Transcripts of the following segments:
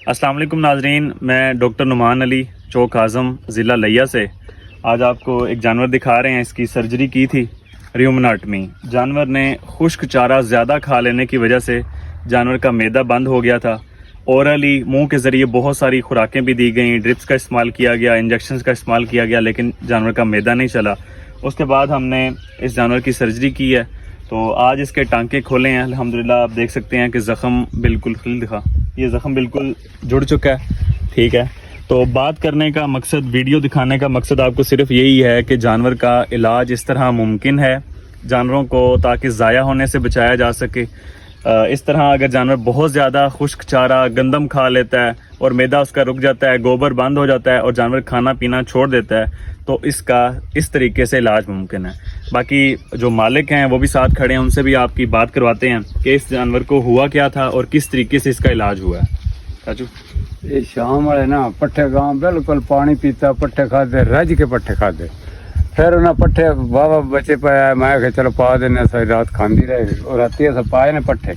السلام علیکم ناظرین، میں ڈاکٹر نعمان علی، چوک اعظم، ضلع لیا سے آج آپ کو ایک جانور دکھا رہے ہیں۔ اس کی سرجری کی تھی، ریومناٹمی۔ جانور نے خشک چارہ زیادہ کھا لینے کی وجہ سے جانور کا معدہ بند ہو گیا تھا۔ اورلی منہ کے ذریعے بہت ساری خوراکیں بھی دی گئیں، ڈرپس کا استعمال کیا گیا، انجیکشنز کا استعمال کیا گیا، لیکن جانور کا معدہ نہیں چلا۔ اس کے بعد ہم نے اس جانور کی سرجری کی ہے، تو آج اس کے ٹانکے کھولے ہیں۔ الحمدللہ آپ دیکھ سکتے ہیں کہ زخم بالکل یہ زخم بالکل جڑ چکا ہے، ٹھیک ہے۔ تو بات کرنے کا مقصد، ویڈیو دکھانے کا مقصد آپ کو صرف یہی ہے کہ جانور کا علاج اس طرح ممکن ہے جانوروں کو، تاکہ ضائع ہونے سے بچایا جا سکے۔ اس طرح اگر جانور بہت زیادہ خشک چارہ گندم کھا لیتا ہے اور معدہ اس کا رک جاتا ہے، گوبر بند ہو جاتا ہے اور جانور کھانا پینا چھوڑ دیتا ہے، تو اس کا اس طریقے سے علاج ممکن ہے۔ باقی جو مالک ہیں وہ بھی ساتھ کھڑے ہیں، ان سے بھی آپ کی بات کرواتے ہیں کہ اس جانور کو ہوا کیا تھا اور کس طریقے سے اس کا علاج ہوا ہے۔ راجو، یہ شام والے نا پٹھے گاؤں بالکل پانی پیتا، پٹھے کھاتے، رج کے پٹھے کھاتے، پھر انہیں پٹھے بابا بچے پایا، میں کہ چلو پا دینے، ساری رات کھاندی رہے گی، اور رات ایسا پائے نے پٹھے،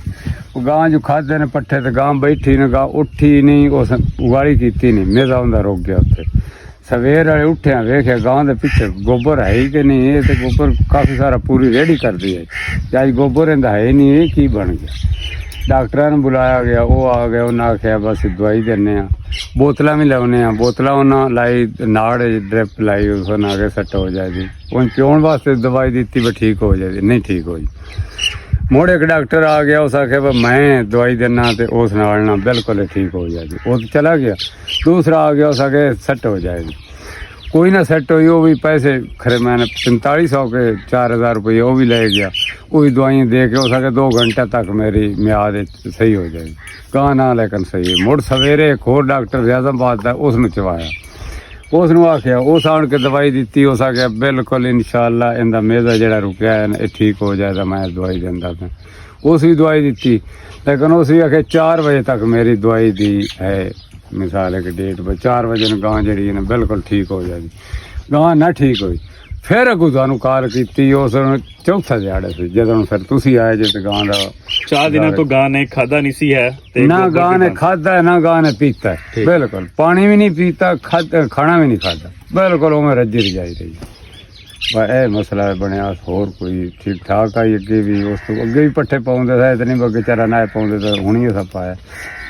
وہ گاں جو کھاتے نے پٹھے، تو گاں بیٹھی نے، گاں اٹھی نہیں، اس اگاڑی کیتی نہیں، میزا ہوں روک گیا اتنے۔ سویر والے اٹھے ویکھے گاں دے پیچھے گوبر ہے ہی کہ نہیں، یہ تو گوبر کافی سارا پوری ریڈی کر دی ہے، جی گوبر اندا ہے نہیں، یہ کی بن گیا۔ ڈاکٹر نے بلایا گیا، وہ آ گیا، انہیں آخیا بس دوائی دینے ہیں، بوتل بھی لاؤنے ہیں، بوتل انہیں لائی، ناڑ ڈرپ لائی، اس نے آگے سٹ ہو جائے گی، ان پیون واسطے دوائی دیتی وہ ٹھیک ہو جائے گی، نہیں ٹھیک ہوئی۔ مڑ ایک ڈاکٹر آ گیا، اس آخیا میں دوائی دینا تو اس نالنا بالکل ٹھیک ہو جائے گی، وہ تو چلا گیا۔ دوسرا آ گیا، اس آگے سٹ ہو جائے گی، کوئی نہ سیٹ ہوئی، وہ بھی پیسے کھڑے، میں نے 4500 کے 4000 روپئے وہ بھی لے گیا، وہی دوائیں دے کے اس کے 2 گھنٹے تک میری میعاد صحیح ہو جائے گی، کہاں نہ لیکن صحیح۔ مڑ سویرے ایک اور ڈاکٹر اعظم آباد ہے، اس نے چوایا، اس نے آخیا، اس آن کے دوائی دیتی، اس آخیا بالکل انشاءاللہ اندر میزا جڑا رکیا ہے یہ ٹھیک ہو جائے گا، میں دوائی دینا پہ، اس بھی دوائی دیتی، لیکن اس بھی آخیا 4 بجے تک میری دوائی دی ہے، مثال ہے کہ ڈیٹ پہ 4 بجے گاں جڑی ہے بالکل ٹھیک ہو جائے گی، گاں نہ ٹھیک ہوئی۔ پھر اگو تمہیں کال کی، اس چوتھا دیہڑے سے جدوں پھر تسی آئے جی گاں کا 4 دن تو گاں نے کھادا نہیں سی ہے، نہ گاں نے کھادا ہے نہ گاں نے پیتا ہے، بالکل پانی بھی نہیں پیتا، کھانا بھی نہیں کھادا، بالکل وہ رجی رجائی رہی۔ اے مسئلہ بنیا، ہور کوئی ٹھیک ٹھاک آئی، اگے بھی اس تو اگے بھی پٹھے پاؤں تھے، اتنی بگے چارا نہ پاؤں تو ہوں ہی سب پایا،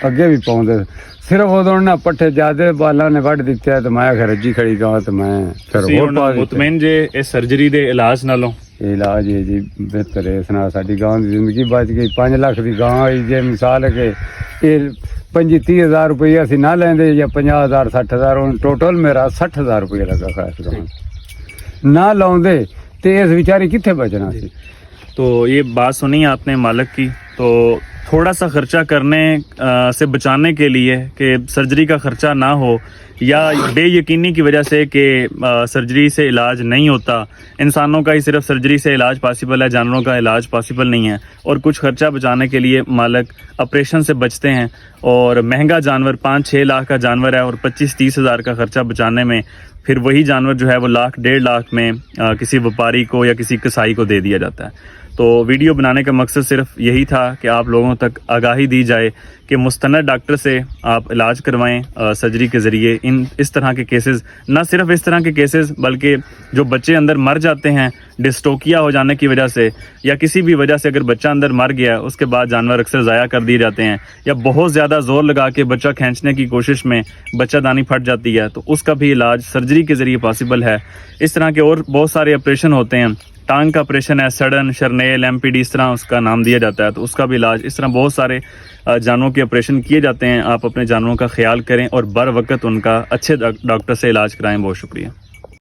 اگے بھی پاؤں صرف ادو نہ پٹھے زیادہ بالا نے وڈ دیتے ہے، تو میں رجی کھڑی گاں، تو میں پھر مطمئن جے اس سرجری دے علاج نالوں علاج ہے جی بہتر ہے، اس نال ساری گاں کی زندگی بچ گئی۔ 5 لاکھ کی گاں آئی، جی مثال ہے کہ یہ 25-30 روپیہ اسی نہ لیں یا 50,000 60,000، ٹوٹل میرا 60,000 روپیہ لگا خاص گاں نہ لاؤں تو اس بیچاری کتنے بچنا سی۔ تو یہ بات سنی آپ نے مالک کی، تو تھوڑا سا خرچہ کرنے سے بچانے کے لیے کہ سرجری کا خرچہ نہ ہو، یا بے یقینی کی وجہ سے کہ سرجری سے علاج نہیں ہوتا، انسانوں کا ہی صرف سرجری سے علاج پاسبل ہے، جانوروں کا علاج پاسبل نہیں ہے، اور کچھ خرچہ بچانے کے لیے مالک آپریشن سے بچتے ہیں، اور مہنگا جانور 5-6 لاکھ کا جانور ہے، اور 25-30 ہزار کا خرچہ بچانے میں پھر وہی جانور جو ہے وہ 1.5 لاکھ میں کسی وپاری کو یا کسی کسائی کو دے دیا جاتا ہے۔ تو ویڈیو بنانے کا مقصد صرف یہی تھا کہ آپ لوگوں تک آگاہی دی جائے کہ مستند ڈاکٹر سے آپ علاج کروائیں سرجری کے ذریعے۔ اس طرح کے کیسز، نہ صرف اس طرح کے کیسز بلکہ جو بچے اندر مر جاتے ہیں ڈسٹوکیا ہو جانے کی وجہ سے، یا کسی بھی وجہ سے اگر بچہ اندر مر گیا اس کے بعد جانور اکثر ضائع کر دیے جاتے ہیں، یا بہت زیادہ زور لگا کے بچہ کھینچنے کی کوشش میں بچہ دانی پھٹ جاتی ہے، تو اس کا بھی علاج سرجری کے ذریعے پاسبل ہے۔ اس طرح کے اور بہت سارے آپریشن ہوتے ہیں، ٹانگ کا آپریشن ہے، سڈن، شرنیل، MPD اس طرح اس کا نام دیا جاتا ہے، تو اس کا بھی علاج، اس طرح بہت سارے جانوروں کے آپریشن کیے جاتے ہیں۔ آپ اپنے جانوروں کا خیال کریں اور بر وقت ان کا اچھے ڈاکٹر سے علاج کرائیں۔ بہت شکریہ۔